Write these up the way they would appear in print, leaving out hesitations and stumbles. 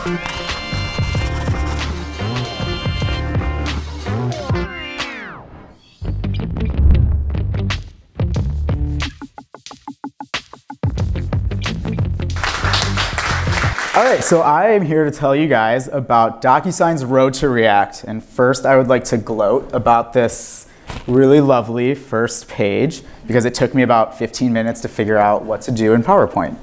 All right, so I am here to tell you guys about Docusign's road to React. And first, I would like to gloat about this really lovely first page because it took me about 15 minutes to figure out what to do in PowerPoint.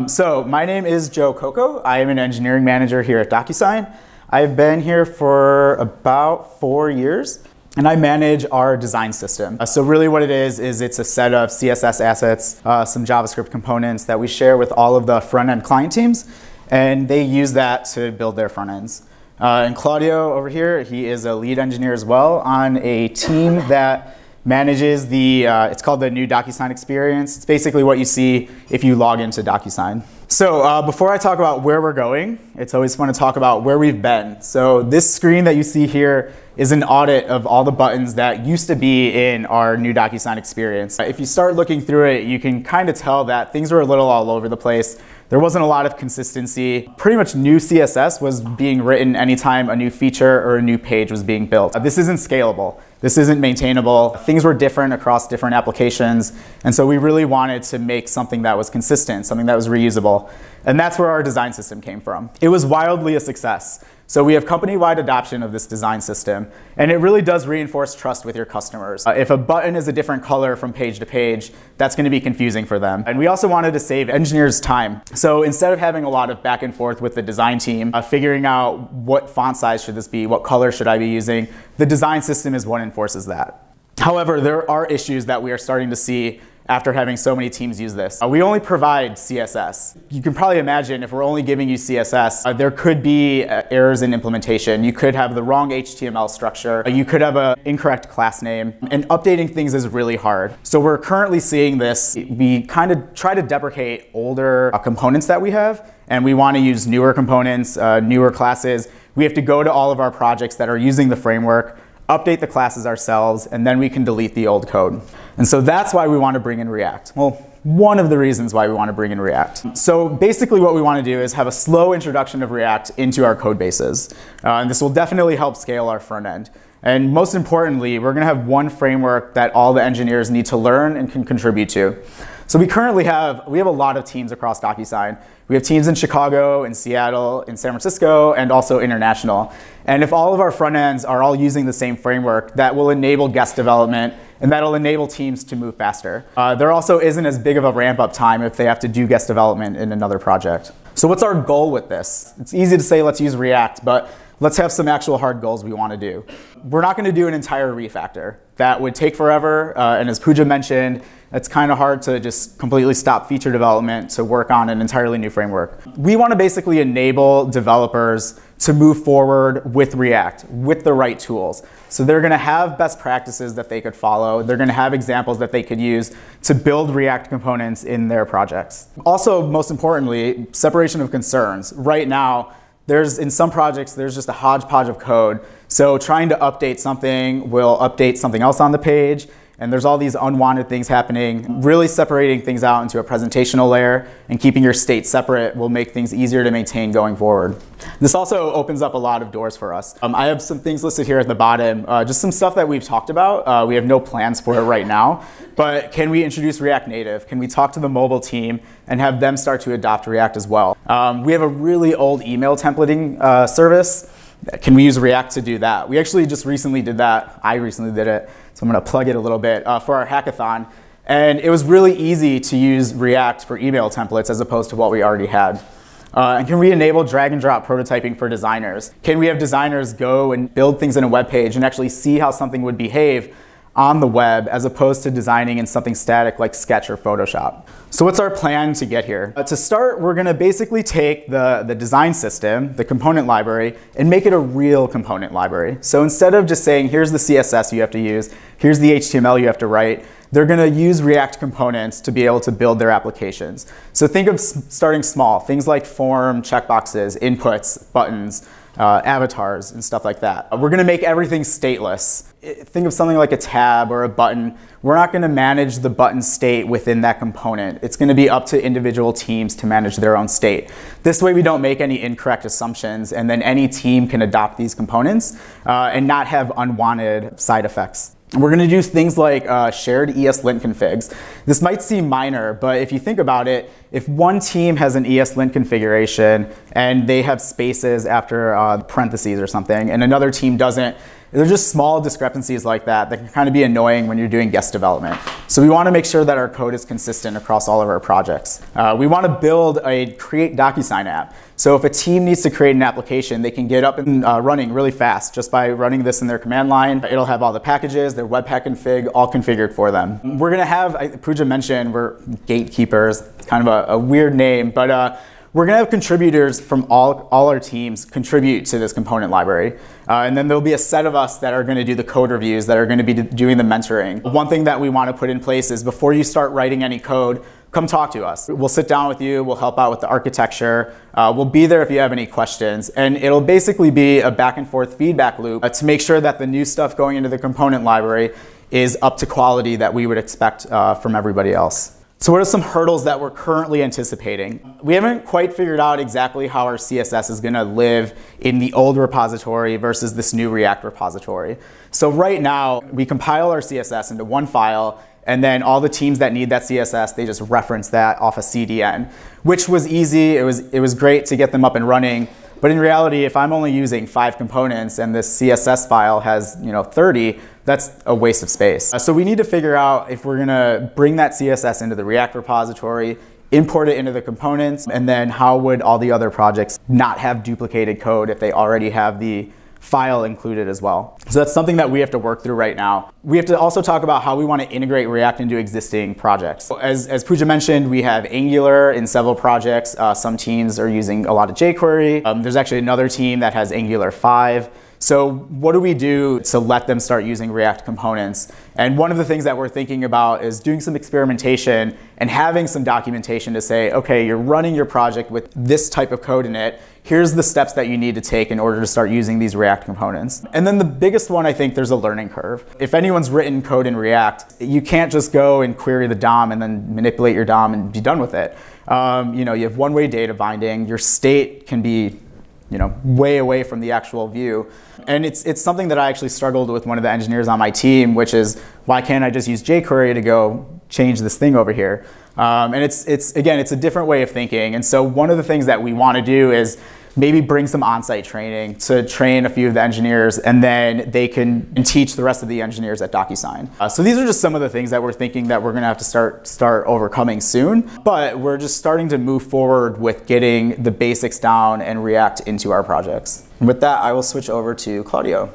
So my name is Joe Cocco. I am an engineering manager here at Docusign. I've been here for about 4 years. And I manage our design system. So really what it is it's a set of CSS assets, some JavaScript components that we share with all of the front-end client teams, and they use that to build their front ends. And Claudio over here, he is a lead engineer as well on a team that manages the, it's called the new Docusign experience. It's basically what you see if you log into Docusign. So before I talk about where we're going, it's always fun to talk about where we've been. So this screen that you see here is an audit of all the buttons that used to be in our new Docusign experience. If you start looking through it, you can kind of tell that things were a little all over the place. There wasn't a lot of consistency. Pretty much new CSS was being written anytime a new feature or a new page was being built. This isn't scalable. This isn't maintainable. Things were different across different applications. And so we really wanted to make something that was consistent, something that was reusable. And that's where our design system came from. It was wildly a success. So we have company-wide adoption of this design system, and it really does reinforce trust with your customers. If a button is a different color from page to page, that's going to be confusing for them. And we also wanted to save engineers time. So instead of having a lot of back and forth with the design team, figuring out what font size should this be, what color should I be using, the design system is what enforces that. However, there are issues that we are starting to see after having so many teams use this. We only provide CSS. You can probably imagine if we're only giving you CSS, there could be errors in implementation. You could have the wrong HTML structure. You could have an incorrect class name. And updating things is really hard. So we're currently seeing this. We kind of try to deprecate older components that we have, and we want to use newer components, newer classes. We have to go to all of our projects that are using the framework, update the classes ourselves, and then we can delete the old code. And so that's why we want to bring in React. Well, one of the reasons why we want to bring in React. So basically what we want to do is have a slow introduction of React into our code bases. And this will definitely help scale our front end. And most importantly, we're going to have one framework that all the engineers need to learn and can contribute to. So we have a lot of teams across Docusign. We have teams in Chicago, in Seattle, in San Francisco, and also international. And if all of our front ends are all using the same framework, that will enable guest development, and that'll enable teams to move faster. There also isn't as big of a ramp up time if they have to do guest development in another project. So what's our goal with this? It's easy to say let's use React, but let's have some actual hard goals we want to do. We're not going to do an entire refactor. That would take forever, and as Pooja mentioned, it's kind of hard to just completely stop feature development to work on an entirely new framework. We want to basically enable developers to move forward with React, with the right tools. So they're going to have best practices that they could follow. They're going to have examples that they could use to build React components in their projects. Also, most importantly, separation of concerns. Right now, in some projects, there's just a hodgepodge of code. So trying to update something will update something else on the page. And there's all these unwanted things happening. Really separating things out into a presentational layer and keeping your state separate will make things easier to maintain going forward. This also opens up a lot of doors for us. I have some things listed here at the bottom, just some stuff that we've talked about. We have no plans for it right now. But can we introduce React Native? Can we talk to the mobile team and have them start to adopt React as well? We have a really old email templating service. Can we use React to do that? We actually just recently did that. I recently did it, so I'm going to plug it a little bit for our hackathon. And it was really easy to use React for email templates as opposed to what we already had. And can we enable drag and drop prototyping for designers? Can we have designers go and build things in a web page and actually see how something would behave on the web as opposed to designing in something static like Sketch or Photoshop? So what's our plan to get here? To start, we're going to basically take the design system, the component library, and make it a real component library. So instead of just saying, here's the CSS you have to use, here's the HTML you have to write, they're going to use React components to be able to build their applications. So think of starting small, things like form, checkboxes, inputs, buttons, avatars, and stuff like that. We're going to make everything stateless. think of something like a tab or a button. We're not going to manage the button state within that component. It's going to be up to individual teams to manage their own state. This way we don't make any incorrect assumptions, and then any team can adopt these components and not have unwanted side effects. We're going to do things like shared ESLint configs. This might seem minor, but if you think about it, if one team has an ESLint configuration and they have spaces after parentheses or something, and another team doesn't, there's just small discrepancies like that that can kind of be annoying when you're doing guest development. So we want to make sure that our code is consistent across all of our projects. We want to build a create Docusign app. So if a team needs to create an application, they can get up and running really fast just by running this in their command line. It'll have all the packages, their Webpack config, all configured for them. We're going to have, Pooja mentioned, we're gatekeepers, kind of a weird name, but we're going to have contributors from all our teams contribute to this component library. And then there'll be a set of us that are going to do the code reviews, that are going to be doing the mentoring. One thing that we want to put in place is before you start writing any code, come talk to us. We'll sit down with you, we'll help out with the architecture, we'll be there if you have any questions, and it'll basically be a back and forth feedback loop to make sure that the new stuff going into the component library is up to quality that we would expect from everybody else. So what are some hurdles that we're currently anticipating? We haven't quite figured out exactly how our CSS is going to live in the old repository versus this new React repository. So right now, we compile our CSS into one file, and then all the teams that need that CSS, they just reference that off a CDN, which was easy. It was great to get them up and running. But in reality, if I'm only using 5 components and this CSS file has 30, that's a waste of space. So we need to figure out if we're going to bring that CSS into the React repository, import it into the components, and then how would all the other projects not have duplicated code if they already have the file included as well. So that's something that we have to work through right now. We have to also talk about how we want to integrate React into existing projects. As Pooja mentioned, we have Angular in several projects. Some teams are using a lot of jQuery. There's actually another team that has Angular 5. So what do we do to let them start using React components? And one of the things that we're thinking about is doing some experimentation and having some documentation to say, okay, you're running your project with this type of code in it. Here's the steps that you need to take in order to start using these React components. And then the biggest one, I think there's a learning curve. If anyone's written code in React, you can't just go and query the DOM and then manipulate your DOM and be done with it. You have one-way data binding. Your state can be way away from the actual view. And it's something that I actually struggled with one of the engineers on my team, which is, why can't I just use jQuery to go change this thing over here? And again, it's a different way of thinking. And so one of the things that we want to do is maybe bring some on-site training to train a few of the engineers, and then they can teach the rest of the engineers at Docusign. So these are just some of the things that we're thinking that we're going to have to start overcoming soon. But we're just starting to move forward with getting the basics down and React into our projects. And with that, I will switch over to Claudio.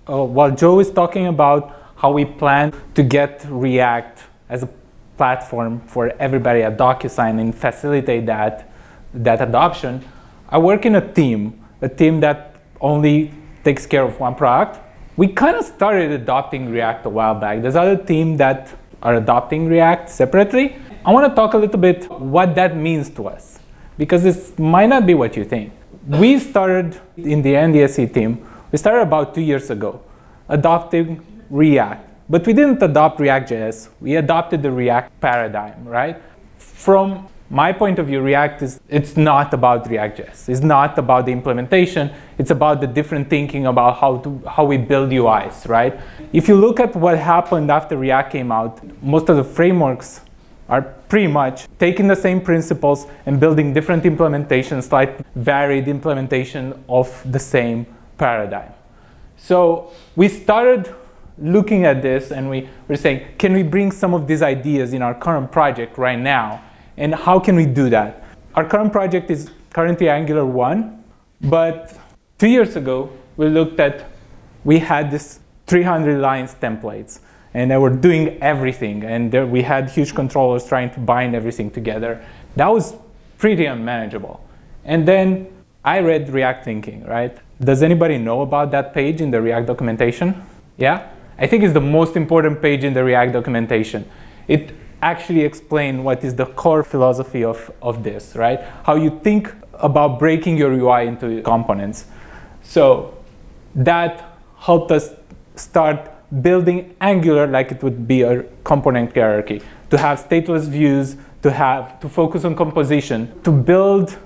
While Joe is talking about how we plan to get React as a platform for everybody at Docusign and facilitate that adoption, I work in a team that only takes care of one product. We kind of started adopting React a while back. There's other teams that are adopting React separately. I want to talk a little bit what that means to us, because this might not be what you think. We started in the NDSC team, we started about 2 years ago, adopting React. But we didn't adopt React.js, we adopted the React paradigm, right? From my point of view, React it's not about React.js. It's not about the implementation. It's about the different thinking about how we build UIs, right? If you look at what happened after React came out, most of the frameworks are pretty much taking the same principles and building different implementations, like varied implementation of the same paradigm. So we started looking at this and we were saying, can we bring some of these ideas in our current project right now? And how can we do that? Our current project is currently Angular 1, but 2 years ago, we had this 300 lines templates, and they were doing everything, and we had huge controllers trying to bind everything together. That was pretty unmanageable. And then I read React Thinking, right? Does anybody know about that page in the React documentation? Yeah? I think it's the most important page in the React documentation. It actually explains what is the core philosophy of this, right? How you think about breaking your UI into components. So that helped us start building Angular like it would be a component hierarchy, to have stateless views, to focus on composition, to build,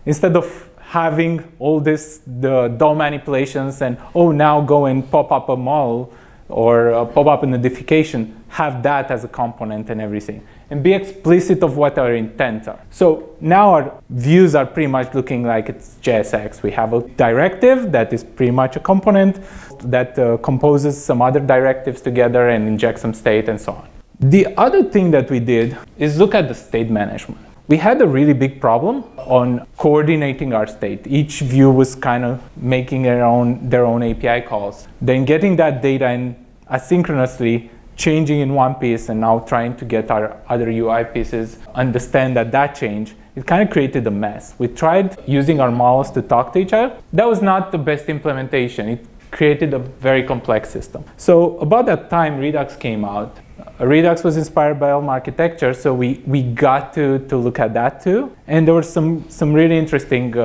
instead of having all the DOM manipulations and, oh, now go and pop up a model or pop up a notification, have that as a component and everything. And be explicit of what our intents are. So now our views are pretty much looking like it's JSX. We have a directive that is pretty much a component that composes some other directives together and injects some state and so on. The other thing that we did is look at the state management. We had a really big problem on coordinating our state. Each view was kind of making their own API calls. Then getting that data in asynchronously, changing in one piece, and now trying to get our other UI pieces understand that change, it kind of created a mess. We tried using our models to talk to each other. That was not the best implementation. It created a very complex system. So about that time, Redux came out. Redux was inspired by Elm architecture, so we got to look at that too. And there were some really interesting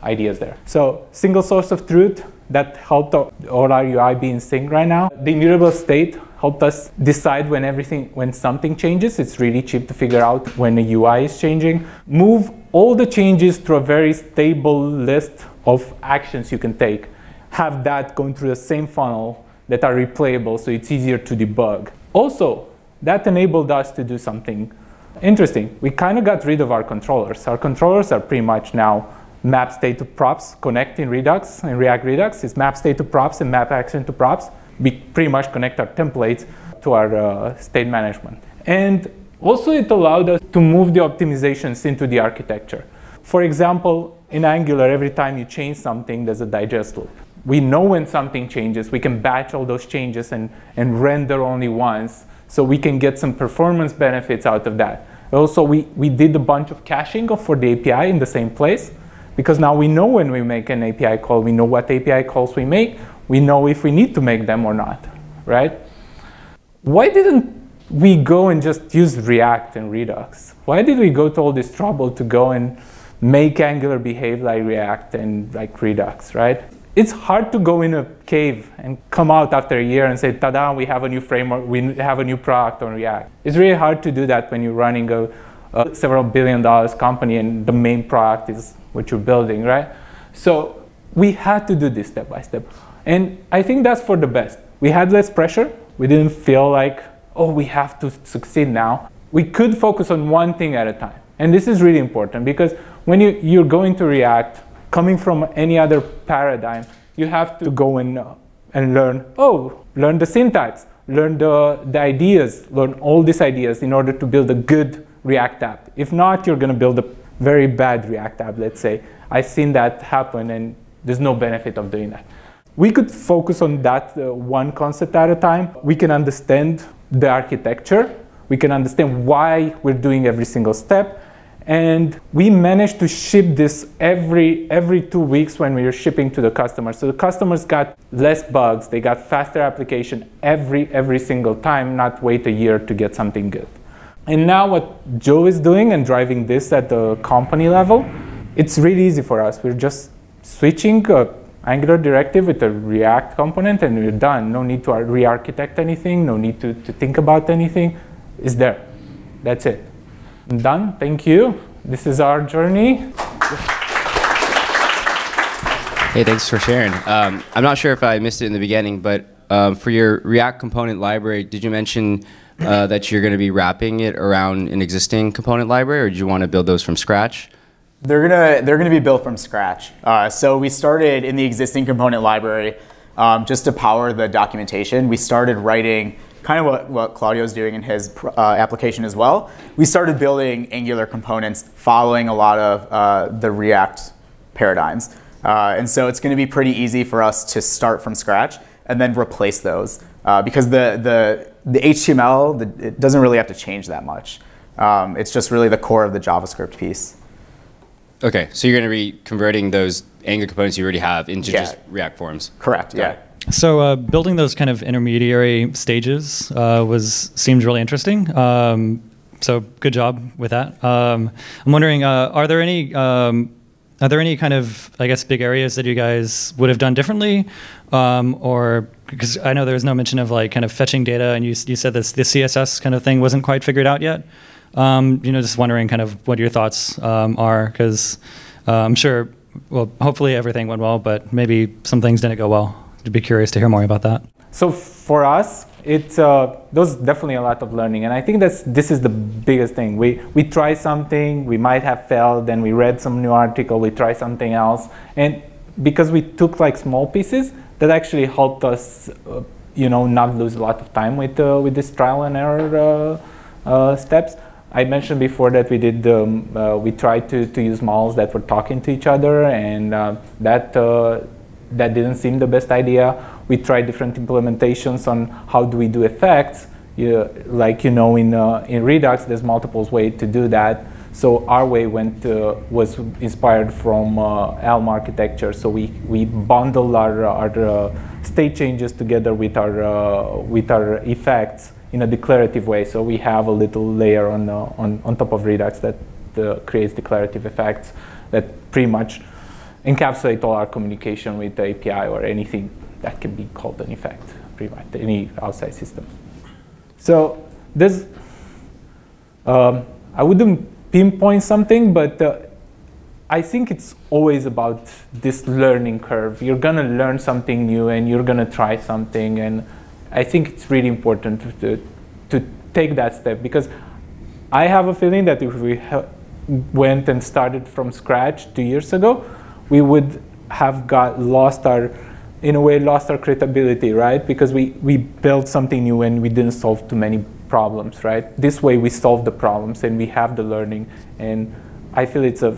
ideas there. So single source of truth, that helped all our UI be in sync right now. The immutable state helped us decide when something changes. It's really cheap to figure out when the UI is changing. Move all the changes through a very stable list of actions you can take. Have that going through the same funnel that are replayable, so it's easier to debug. Also, that enabled us to do something interesting. We kind of got rid of our controllers. Our controllers are pretty much now map state to props, connect in Redux, in React Redux. It's map state to props and map action to props. We pretty much connect our templates to our state management. And also it allowed us to move the optimizations into the architecture. For example, in Angular, every time you change something, there's a digest loop. We know when something changes. We can batch all those changes and render only once, so we can get some performance benefits out of that. Also, we did a bunch of caching for the API in the same place, because now we know when we make an API call, we know what API calls we make, we know if we need to make them or not, right? Why didn't we go and just use React and Redux? Why did we go to all this trouble to go and make Angular behave like React and like Redux, right? It's hard to go in a cave and come out after a year and say, ta-da, we have a new framework, we have a new product on React. It's really hard to do that when you're running a several $billion company and the main product is what you're building, right? So we had to do this step by step. And I think that's for the best. We had less pressure. We didn't feel like, oh, we have to succeed now. We could focus on one thing at a time. And this is really important, because when you're going to React, coming from any other paradigm, you have to go and learn the syntax, learn the ideas, learn all these ideas in order to build a good React app. If not, you're going to build a very bad React app, let's say. I've seen that happen, and there's no benefit of doing that. We could focus on that one concept at a time. We can understand the architecture. We can understand why we're doing every single step. And we managed to ship this every 2 weeks when we were shipping to the customers. So the customers got less bugs. They got faster application every single time, not wait a year to get something good. And now what Joe is doing and driving this at the company level, it's really easy for us. We're just switching Angular directive with a React component, and we're done. No need to re-architect anything. No need to think about anything. It's there. That's it. I'm done. Thank you. This is our journey. Hey, thanks for sharing. I'm not sure if I missed it in the beginning, but for your React component library, did you mention that you're going to be wrapping it around an existing component library, or do you want to build those from scratch? They're gonna be built from scratch. So we started in the existing component library just to power the documentation. We started writing kind of what Claudio's doing in his application as well. We started building Angular components following a lot of the React paradigms. And so it's going to be pretty easy for us to start from scratch and then replace those. Because the HTML, it doesn't really have to change that much. It's just really the core of the JavaScript piece. OK, so you're going to be converting those Angular components you already have into just React forms. Correct, yeah. So building those kind of intermediary stages seemed really interesting. So good job with that. I'm wondering, are there any kind of, I guess, big areas that you guys would have done differently, or because I know there was no mention of like kind of fetching data, and you said this the CSS kind of thing wasn't quite figured out yet. Just wondering kind of what your thoughts are, because I'm sure, well, hopefully everything went well, but maybe some things didn't go well. I'd be curious to hear more about that. So for us, there's definitely a lot of learning, and I think this is the biggest thing. We try something, we might have failed, then we read some new article, we try something else, and because we took like small pieces, that actually helped us, not lose a lot of time with this trial and error steps. I mentioned before that we tried to use models that were talking to each other, and that didn't seem the best idea. We tried different implementations on how do we do effects. In Redux, there's multiple ways to do that. So our way was inspired from Elm architecture. So we bundle our state changes together with our effects in a declarative way. So we have a little layer on top of Redux that creates declarative effects that pretty much encapsulate all our communication with the API or anything that can be called an effect, pretty much any outside system. So there's, I wouldn't pinpoint something, but I think it's always about this learning curve. You're gonna learn something new and you're gonna try something, and I think it's really important to take that step, because I have a feeling that if we went and started from scratch 2 years ago, we would have lost our credibility, right? Because we built something new and we didn't solve too many problems, right? This way we solve the problems and we have the learning, and I feel it's a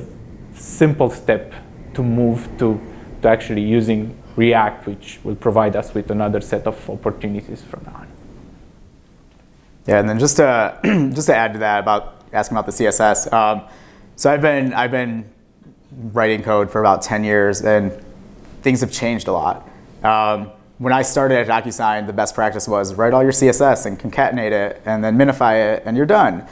simple step to move to actually using React, which will provide us with another set of opportunities from now on. Yeah, and then just to add to that, asking about the CSS. So I've been writing code for about 10 years, and things have changed a lot. When I started at Docusign, the best practice was write all your CSS and concatenate it, and then minify it, and you're done.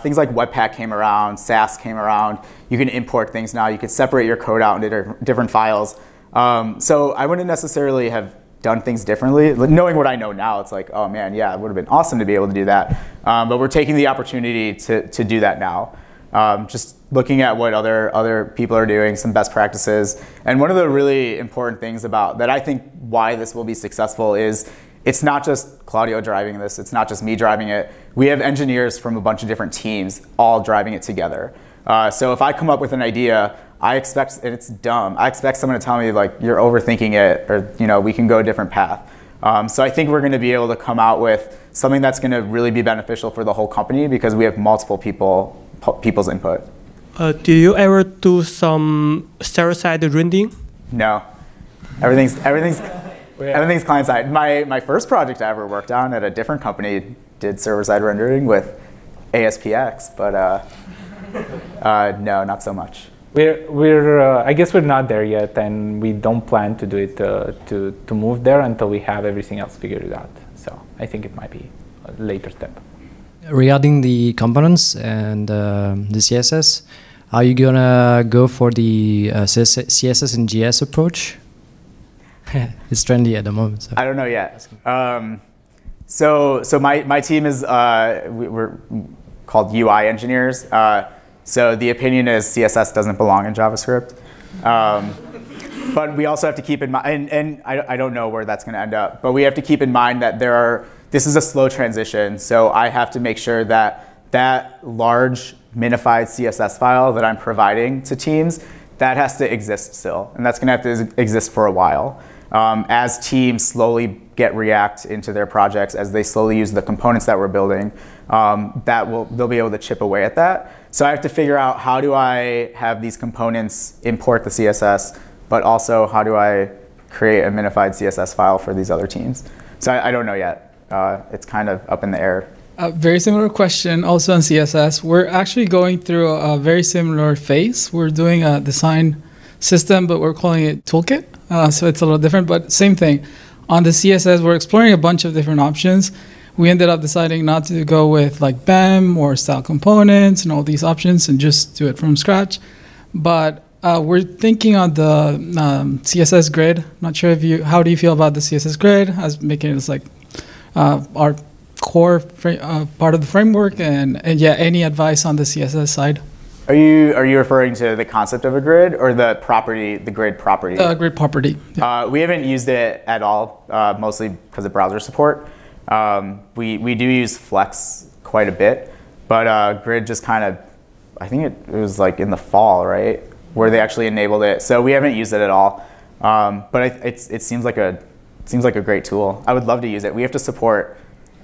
Things like Webpack came around, Sass came around. You can import things now. You could separate your code out into different files. So I wouldn't necessarily have done things differently. Knowing what I know now, it's like, oh man, yeah, it would have been awesome to be able to do that. But we're taking the opportunity to do that now. Just looking at what other people are doing, some best practices. And one of the really important things about that, I think why this will be successful, is it's not just Claudio driving this, it's not just me driving it. We have engineers from a bunch of different teams all driving it together. So if I come up with an idea, I expect, and it's dumb, I expect someone to tell me like, you're overthinking it, or we can go a different path. So I think we're going to be able to come out with something that's going to really be beneficial for the whole company, because we have multiple people's input. Do you ever do some server-side rendering? No, everything's client-side. My first project I ever worked on at a different company did server-side rendering with ASPX, but no, not so much. I guess we're not there yet, and we don't plan to do it to move there until we have everything else figured out. So I think it might be a later step. Regarding the components and the CSS, are you gonna go for the CSS and GS approach? It's trendy at the moment. So. I don't know yet. So my team is we're called UI engineers. So the opinion is CSS doesn't belong in JavaScript. But we also have to keep in mind, and I don't know where that's going to end up, but we have to keep in mind that this is a slow transition. So I have to make sure that large minified CSS file that I'm providing to teams, that has to exist still. And that's going to have to exist for a while. As teams slowly get React into their projects, as they slowly use the components that we're building, they'll be able to chip away at that. So I have to figure out, how do I have these components import the CSS, but also how do I create a minified CSS file for these other teams? So I don't know yet. It's kind of up in the air. A very similar question also on CSS. We're actually going through a very similar phase. We're doing a design system, but we're calling it Toolkit. So it's a little different, but same thing. On the CSS, we're exploring a bunch of different options. We ended up deciding not to go with like BEM or style components and all these options and just do it from scratch. But We're thinking on the CSS grid. Not sure if how do you feel about the CSS grid as making it as like our core part of the framework, and yeah, any advice on the CSS side? Are you referring to the concept of a grid or the property, the grid property? Grid property. Yeah. We haven't used it at all, mostly because of browser support. We do use Flex quite a bit, but grid just kind of, I think it was like in the fall, right, where they actually enabled it. So we haven't used it at all, but it seems like a great tool. I would love to use it. We have to support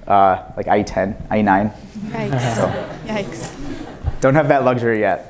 like IE10, IE9. Yikes. So Yikes. don't have that luxury yet.